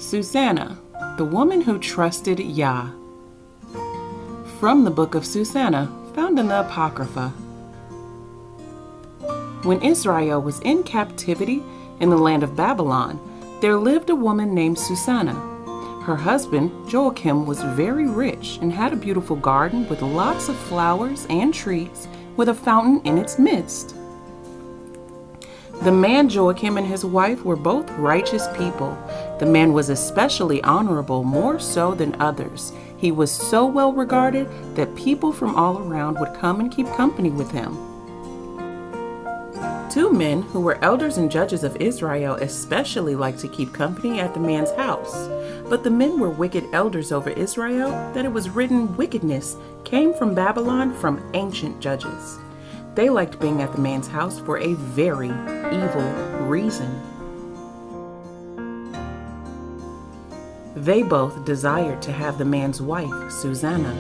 Susanna, the woman who trusted Yah. From the book of Susanna, found in the Apocrypha. When Israel was in captivity in the land of Babylon, there lived a woman named Susanna. Her husband, Joachim, was very rich and had a beautiful garden with lots of flowers and trees, with a fountain in its midst. The man Joachim and his wife were both righteous people. The man was especially honorable, more so than others. He was so well regarded that people from all around would come and keep company with him. Two men who were elders and judges of Israel especially liked to keep company at the man's house. But the men were wicked elders over Israel, that it was written wickedness came from Babylon from ancient judges. They liked being at the man's house for a very evil reason. They both desired to have the man's wife, Susanna.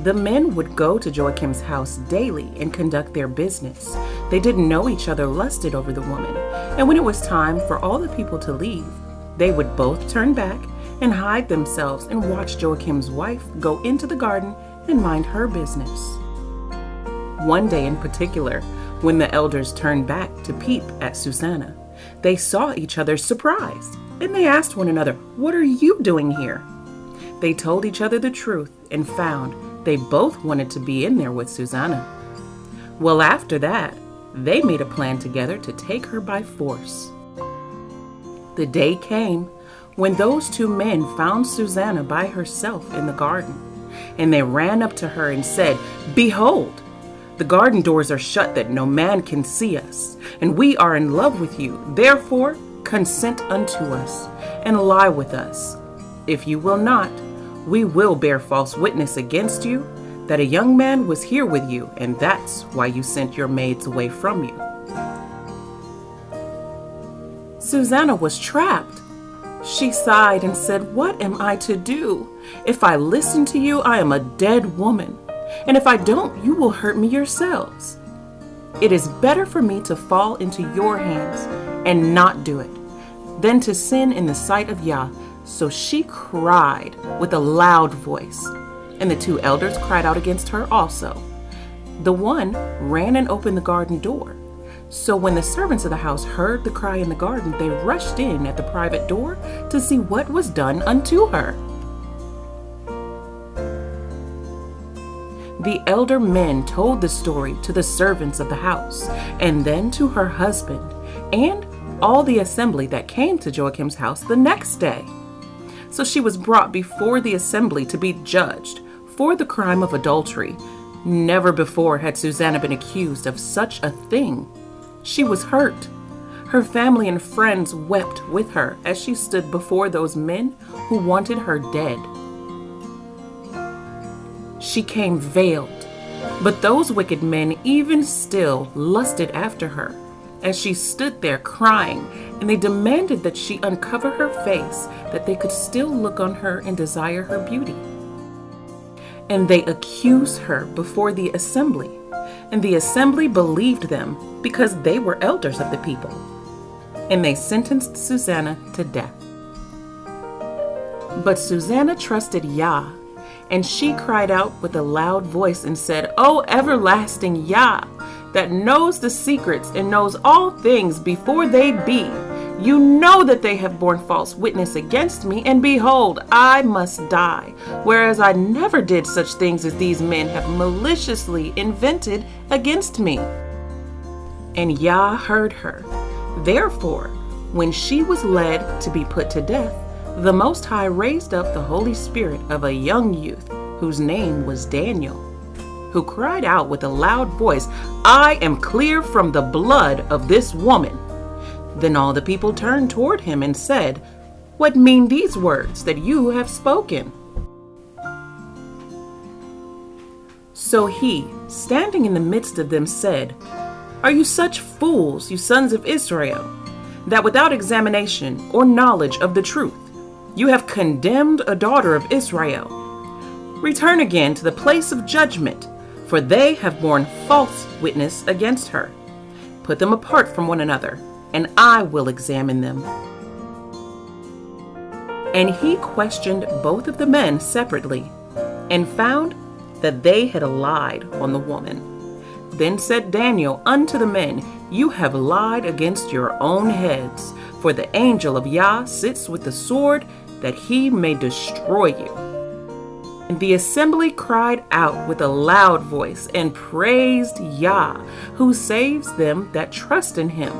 The men would go to Joachim's house daily and conduct their business. They didn't know each other, lusted over the woman, and when it was time for all the people to leave, they would both turn back and hide themselves and watch Joachim's wife go into the garden and mind her business. One day in particular, when the elders turned back to peep at Susanna, they saw each other surprised, and they asked one another, "What are you doing here?" They told each other the truth and found they both wanted to be in there with Susanna. Well, after that, they made a plan together to take her by force. The day came when those two men found Susanna by herself in the garden, and they ran up to her and said, "Behold, the garden doors are shut that no man can see us, and we are in love with you. Therefore, consent unto us, and lie with us. If you will not, we will bear false witness against you that a young man was here with you, and that's why you sent your maids away from you." Susanna was trapped. She sighed and said, "What am I to do? If I listen to you, I am a dead woman. And if I don't, you will hurt me yourselves. It is better for me to fall into your hands and not do it, than to sin in the sight of Yah." So she cried with a loud voice, and the two elders cried out against her also. The one ran and opened the garden door. So when the servants of the house heard the cry in the garden, they rushed in at the private door to see what was done unto her. The elder men told the story to the servants of the house, and then to her husband, and all the assembly that came to Joachim's house the next day. So she was brought before the assembly to be judged for the crime of adultery. Never before had Susanna been accused of such a thing. She was hurt. Her family and friends wept with her as she stood before those men who wanted her dead. She came veiled, but those wicked men even still lusted after her as she stood there crying, and they demanded that she uncover her face, that they could still look on her and desire her beauty. And they accused her before the assembly, and the assembly believed them because they were elders of the people. And they sentenced Susanna to death. But Susanna trusted Yah, and she cried out with a loud voice and said, "O everlasting Yah, that knows the secrets and knows all things before they be, you know that they have borne false witness against me, and behold, I must die, whereas I never did such things as these men have maliciously invented against me." And Yah heard her. Therefore, when she was led to be put to death, the Most High raised up the Holy Spirit of a young youth, whose name was Daniel, who cried out with a loud voice, "I am clear from the blood of this woman." Then all the people turned toward him and said, "What mean these words that you have spoken?" So he, standing in the midst of them, said, "Are you such fools, you sons of Israel, that without examination or knowledge of the truth, you have condemned a daughter of Israel? Return again to the place of judgment, for they have borne false witness against her. Put them apart from one another, and I will examine them." And he questioned both of the men separately, and found that they had lied on the woman. Then said Daniel unto the men, You have lied against your own heads, for the angel of Yah sits with the sword, that he may destroy you. And the assembly cried out with a loud voice, and praised Yah, who saves them that trust in him.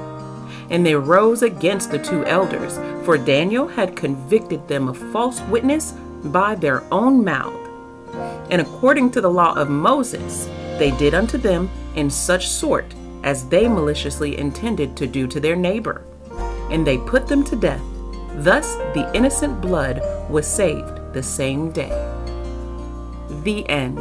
And they rose against the two elders, for Daniel had convicted them of false witness by their own mouth. And according to the law of Moses, they did unto them in such sort as they maliciously intended to do to their neighbor. And they put them to death. Thus the innocent blood was saved the same day. The end.